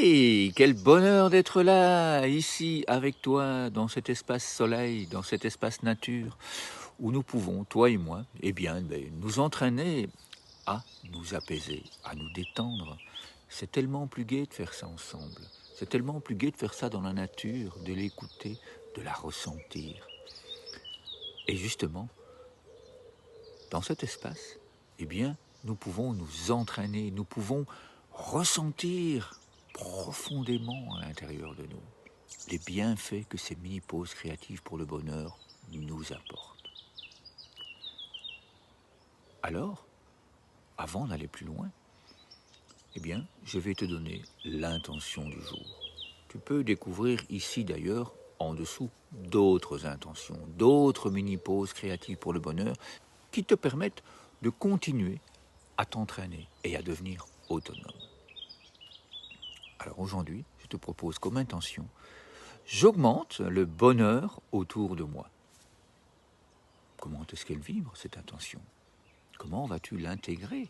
Oui, quel bonheur d'être là, ici, avec toi, dans cet espace soleil, dans cet espace nature, où nous pouvons, toi et moi, nous entraîner à nous apaiser, à nous détendre. C'est tellement plus gai de faire ça ensemble. C'est tellement plus gai de faire ça dans la nature, de l'écouter, de la ressentir. Et justement, dans cet espace, nous pouvons nous entraîner, nous pouvons ressentir profondément à l'intérieur de nous les bienfaits que ces mini-pauses créatives pour le bonheur nous apportent. Alors, avant d'aller plus loin, je vais te donner l'intention du jour. Tu peux découvrir ici d'ailleurs, en dessous, d'autres intentions, d'autres mini-pauses créatives pour le bonheur qui te permettent de continuer à t'entraîner et à devenir autonome. Alors aujourd'hui, je te propose comme intention, j'augmente le bonheur autour de moi. Comment est-ce qu'elle vibre, cette intention? Comment vas-tu l'intégrer?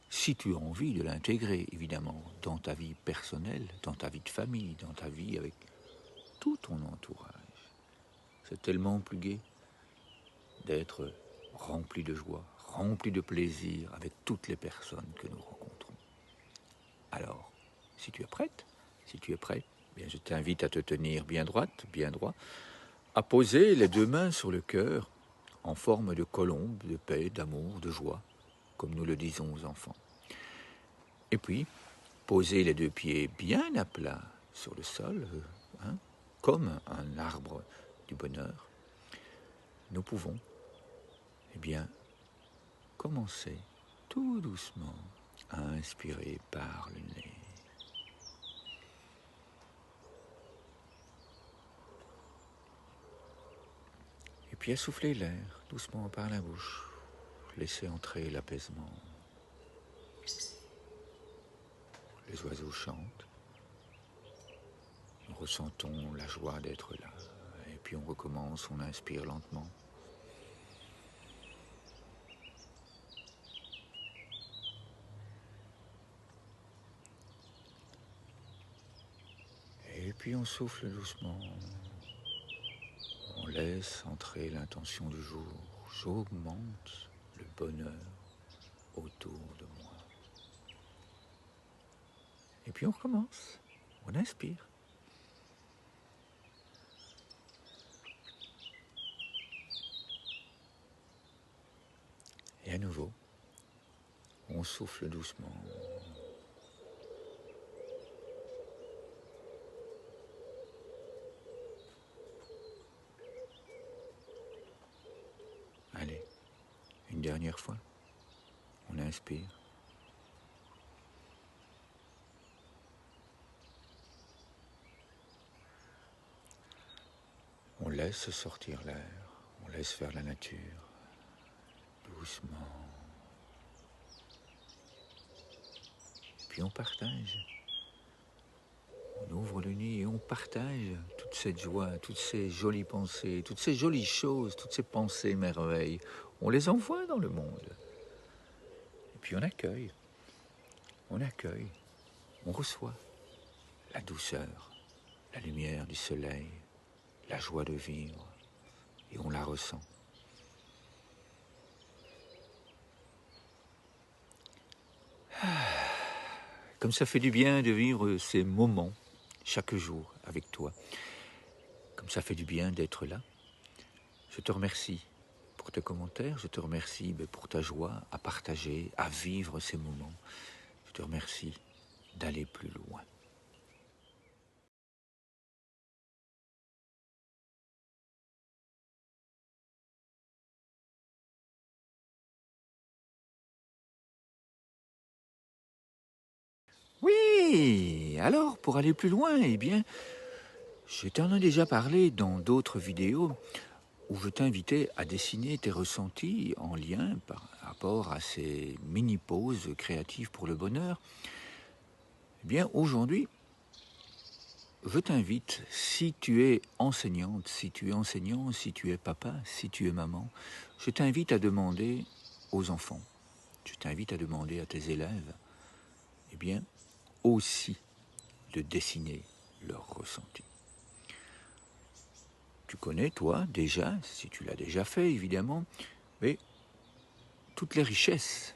Si tu as envie de l'intégrer, évidemment, dans ta vie personnelle, dans ta vie de famille, dans ta vie avec tout ton entourage. C'est tellement plus gai d'être rempli de joie, rempli de plaisir avec toutes les personnes que nous rencontrons. Alors, si tu es prête, si tu es prêt, je t'invite à te tenir bien droite, bien droit, à poser les deux mains sur le cœur en forme de colombe, de paix, d'amour, de joie, comme nous le disons aux enfants. Et puis, poser les deux pieds bien à plat sur le sol, comme un arbre du bonheur. Nous pouvons, commencer tout doucement à inspirer par le nez. Et puis à souffler l'air doucement par la bouche. Laisser entrer l'apaisement. Les oiseaux chantent. Nous ressentons la joie d'être là. Et puis on recommence, on inspire lentement. Et puis on souffle doucement. On laisse entrer l'intention du jour. J'augmente le bonheur autour de moi. Et puis on recommence. On inspire. Et à nouveau, on souffle doucement. Allez, une dernière fois. On inspire. On laisse sortir l'air. On laisse faire la nature. Doucement. Puis on partage. On ouvre le nez et on partage toute cette joie, toutes ces jolies pensées, toutes ces jolies choses, toutes ces pensées merveilles. On les envoie dans le monde. Et puis on accueille, on reçoit la douceur, la lumière du soleil, la joie de vivre, et on la ressent. Comme ça fait du bien de vivre ces moments chaque jour avec toi. Comme ça fait du bien d'être là. Je te remercie pour tes commentaires, je te remercie pour ta joie à partager, à vivre ces moments. Je te remercie d'aller plus loin. Oui, alors pour aller plus loin, je t'en ai déjà parlé dans d'autres vidéos où je t'invitais à dessiner tes ressentis en lien par rapport à ces mini-pauses créatives pour le bonheur. Aujourd'hui, je t'invite, si tu es enseignante, si tu es enseignant, si tu es papa, si tu es maman, je t'invite à demander aux enfants, je t'invite à demander à tes élèves, aussi de dessiner leurs ressentis. Tu connais, toi, déjà, si tu l'as déjà fait, évidemment, mais toutes les richesses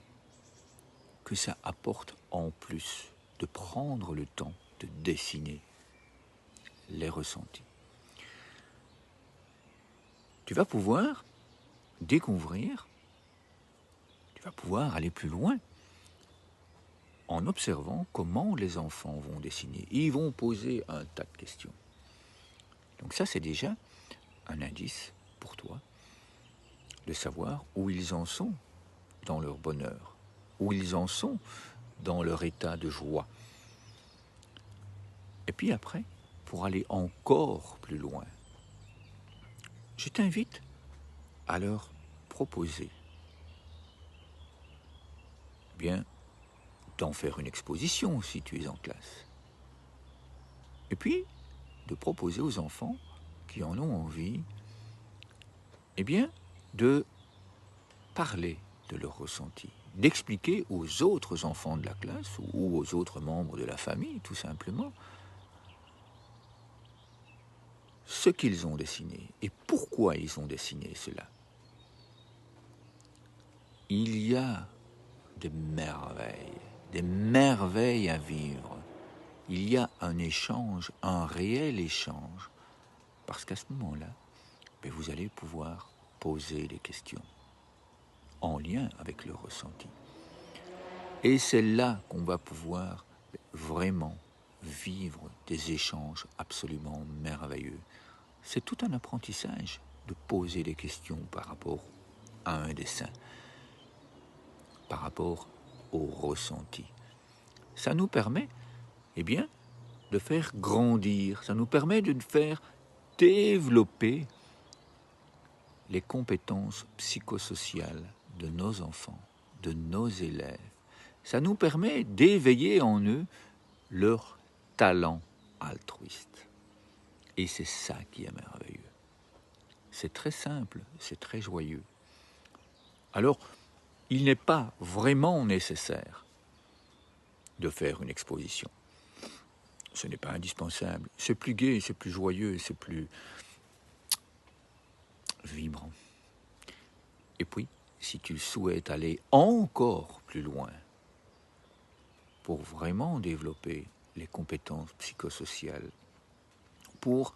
que ça apporte en plus de prendre le temps de dessiner les ressentis. Tu vas pouvoir découvrir, tu vas pouvoir aller plus loin en observant comment les enfants vont dessiner. Ils vont poser un tas de questions. Donc ça, c'est déjà un indice pour toi de savoir où ils en sont dans leur bonheur, où ils en sont dans leur état de joie. Et puis après, pour aller encore plus loin, je t'invite à leur proposer bien d'en faire une exposition si tu es en classe. Et puis, de proposer aux enfants qui en ont envie, eh bien, de parler de leurs ressentis, d'expliquer aux autres enfants de la classe ou aux autres membres de la famille, tout simplement, ce qu'ils ont dessiné et pourquoi ils ont dessiné cela. Il y a des merveilles à vivre. Il y a un échange, un réel échange, parce qu'à ce moment-là, vous allez pouvoir poser des questions en lien avec le ressenti. Et c'est là qu'on va pouvoir vraiment vivre des échanges absolument merveilleux. C'est tout un apprentissage de poser des questions par rapport à un dessin, par rapport au ressenti. Ça nous permet, eh bien, de faire grandir, ça nous permet de faire développer les compétences psychosociales de nos enfants, de nos élèves. Ça nous permet d'éveiller en eux leur talent altruiste. Et c'est ça qui est merveilleux. C'est très simple, c'est très joyeux. Alors, il n'est pas vraiment nécessaire de faire une exposition. Ce n'est pas indispensable. C'est plus gai, c'est plus joyeux, c'est plus vibrant. Et puis, si tu souhaites aller encore plus loin pour vraiment développer les compétences psychosociales, pour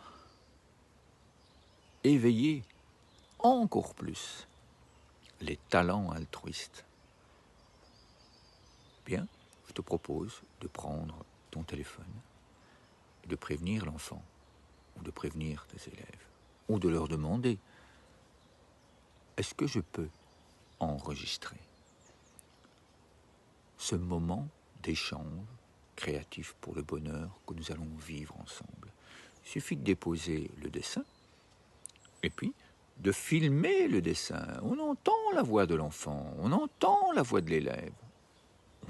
éveiller encore plus les talents altruistes, bien, je te propose de prendre ton téléphone et de prévenir l'enfant, ou de prévenir tes élèves, ou de leur demander « Est-ce que je peux enregistrer ce moment d'échange créatif pour le bonheur que nous allons vivre ensemble ?» Il suffit de déposer le dessin et puis de filmer le dessin. On entend la voix de l'enfant, on entend la voix de l'élève.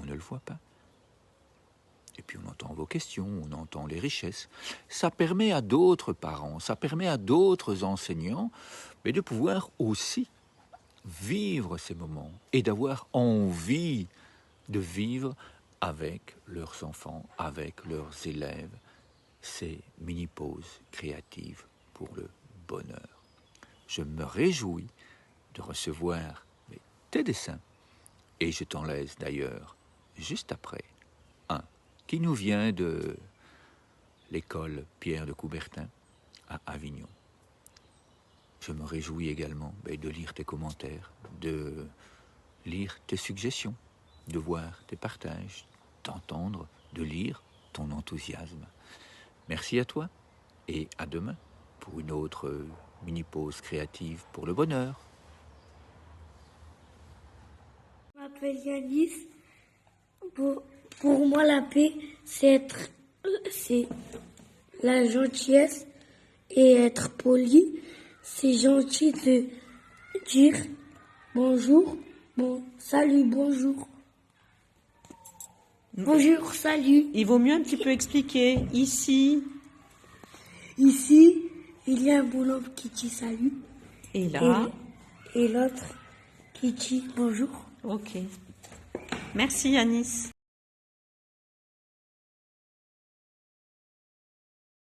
On ne le voit pas. Et puis on entend vos questions, on entend les richesses. Ça permet à d'autres parents, ça permet à d'autres enseignants mais de pouvoir aussi vivre ces moments et d'avoir envie de vivre avec leurs enfants, avec leurs élèves, ces mini-pauses créatives pour le bonheur. Je me réjouis de recevoir tes dessins et je t'en laisse d'ailleurs juste après un qui nous vient de l'école Pierre de Coubertin à Avignon. Je me réjouis également de lire tes commentaires, de lire tes suggestions, de voir tes partages, d'entendre, de lire ton enthousiasme. Merci à toi et à demain pour une autre mini-pause créative pour le bonheur. Je m'appelle Yanis. Pour moi, la paix, c'est la gentillesse et être poli. C'est gentil de dire bonjour, salut, bonjour. Bonjour, salut. Il vaut mieux un petit peu expliquer. Ici, il y a un bonhomme qui dit salut. et là. Et l'autre qui dit bonjour. Ok. Merci Yanis.